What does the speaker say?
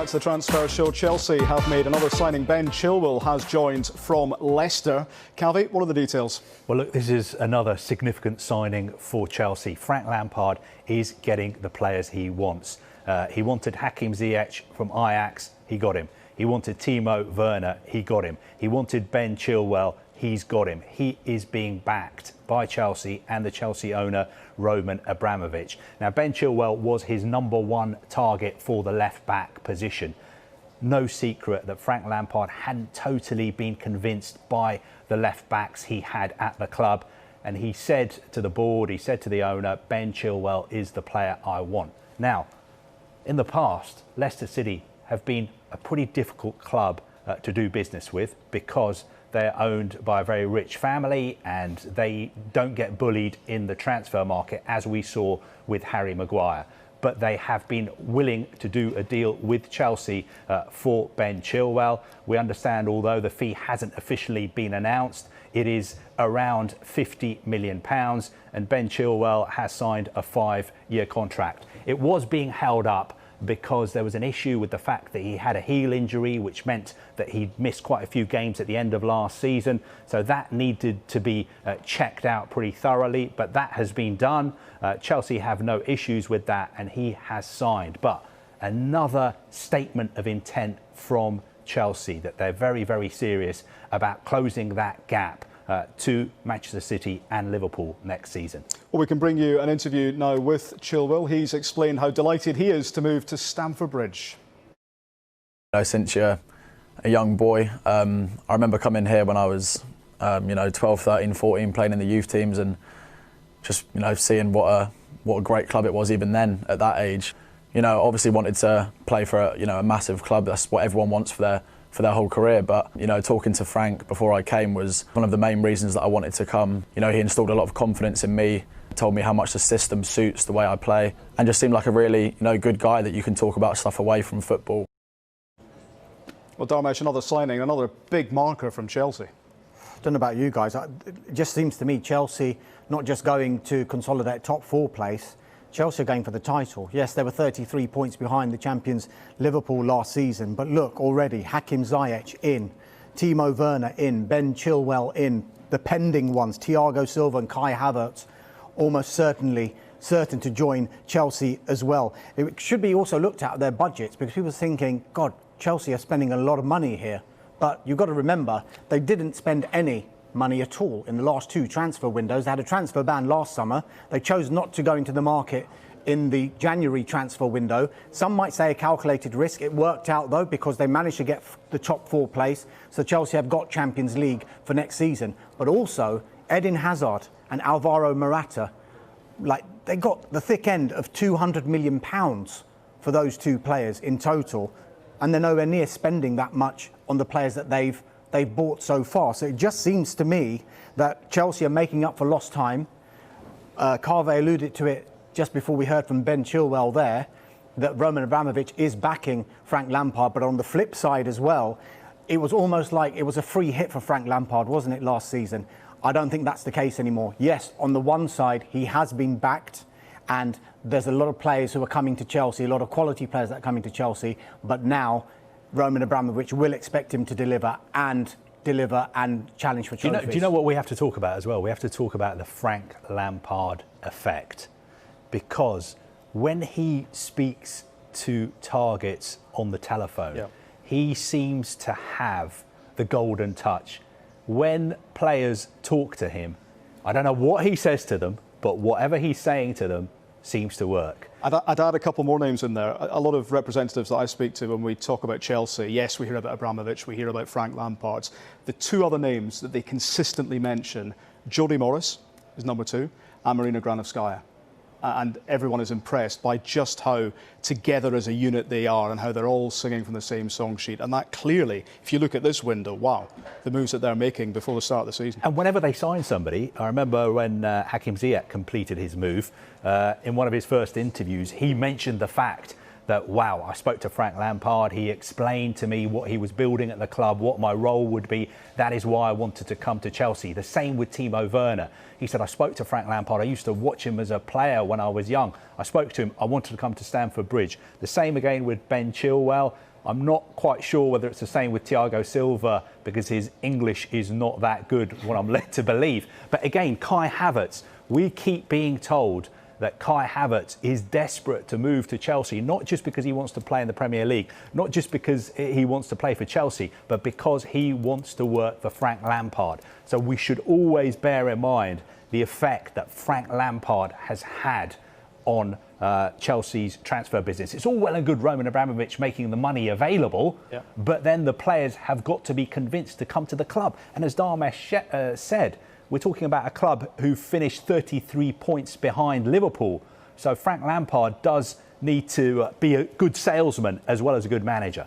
That's the transfer show. Chelsea have made another signing. Ben Chilwell has joined from Leicester. Calvi, what are the details? Well, look, this is another significant signing for Chelsea. Frank Lampard is getting the players he wants. He wanted Hakim Ziyech from Ajax, he got him. He wanted Timo Werner, he got him. He wanted Ben Chilwell, he's got him. He is being backed by Chelsea and the Chelsea owner, Roman Abramovich. Now, Ben Chilwell was his #1 target for the left-back position. No secret that Frank Lampard hadn't totally been convinced by the left-backs he had at the club. And he said to the board, he said to the owner, Ben Chilwell is the player I want. Now, in the past, Leicester City have been a pretty difficult club to do business with because they're owned by a very rich family and they don't get bullied in the transfer market, as we saw with Harry Maguire. But they have been willing to do a deal with Chelsea for Ben Chilwell. We understand, although the fee hasn't officially been announced, it is around £50 million, and Ben Chilwell has signed a 5-year contract. It was being held up because there was an issue with the fact that he had a heel injury, which meant that he'd missed quite a few games at the end of last season. So that needed to be checked out pretty thoroughly, but that has been done. Chelsea have no issues with that, and he has signed. But another statement of intent from Chelsea that they're very, very serious about closing that gap to Manchester City and Liverpool next season. Well, we can bring you an interview now with Chilwell. He's explained how delighted he is to move to Stamford Bridge. Since you're a young boy, I remember coming here when I was 12, 13, 14, playing in the youth teams, and just seeing what a great club it was even then at that age. Obviously wanted to play for a massive club. That's what everyone wants for their whole career. But talking to Frank before I came was one of the main reasons that I wanted to come. He installed a lot of confidence in me, told me how much the system suits the way I play, and just seemed like a really good guy that you can talk about stuff away from football. Well, Dharmesh, another signing, another big marker from Chelsea. I don't know about you guys. It just seems to me Chelsea not just going to consolidate top 4 place. Chelsea are going for the title. Yes, they were 33 points behind the champions Liverpool last season, but look, already Hakim Ziyech in, Timo Werner in, Ben Chilwell in, the pending ones, Thiago Silva and Kai Havertz, almost certain to join Chelsea as well. It should be also looked at their budgets, because people are thinking, God, Chelsea are spending a lot of money here. But you've got to remember, they didn't spend any money at all in the last 2 transfer windows. They had a transfer ban last summer. They chose not to go into the market in the January transfer window. Some might say a calculated risk. It worked out though, because they managed to get the top 4 place. So Chelsea have got Champions League for next season. But also Eden Hazard and Alvaro Morata, they got the thick end of £200 million for those 2 players in total, and they're nowhere near spending that much on the players that they've bought so far. So it just seems to me that Chelsea are making up for lost time. Carve alluded to it just before we heard from Ben Chilwell there, that Roman Abramovich is backing Frank Lampard. But on the flip side as well, it was almost like it was a free hit for Frank Lampard, wasn't it, last season? I don't think that's the case anymore. Yes, on the one side, he has been backed, and there's a lot of players who are coming to Chelsea, a lot of quality players that are coming to Chelsea, but now Roman Abramovich will expect him to deliver and challenge for trophies. Do you know what we have to talk about as well? We have to talk about the Frank Lampard effect, because when he speaks to targets on the telephone, he seems to have the golden touch. When players talk to him, I don't know what he says to them, but whatever he's saying to them seems to work. I'd add a couple more names in there. A lot of representatives that I speak to when we talk about Chelsea, yes, we hear about Abramovich, we hear about Frank Lampard. The 2 other names that they consistently mention, Jody Morris is number 2, and Marina Granovskaya. And everyone is impressed by just how together as a unit they are and how they're all singing from the same song sheet. And that clearly, if you look at this window, wow, the moves that they're making before the start of the season. And whenever they sign somebody, I remember when Hakim Ziyech completed his move, in one of his first interviews, he mentioned the fact that, wow, I spoke to Frank Lampard, he explained to me what he was building at the club, what my role would be. That is why I wanted to come to Chelsea. The same with Timo Werner. He said, I spoke to Frank Lampard. I used to watch him as a player when I was young. I spoke to him. I wanted to come to Stamford Bridge. The same again with Ben Chilwell. I'm not quite sure whether it's the same with Thiago Silva because his English is not that good, what I'm led to believe. But again, Kai Havertz, we keep being told that Kai Havertz is desperate to move to Chelsea, not just because he wants to play in the Premier League, not just because he wants to play for Chelsea, but because he wants to work for Frank Lampard. So we should always bear in mind the effect that Frank Lampard has had on Chelsea's transfer business. It's all well and good Roman Abramovich making the money available, but then the players have got to be convinced to come to the club. And as Dharmesh said, we're talking about a club who finished 33 points behind Liverpool. So Frank Lampard does need to be a good salesman as well as a good manager.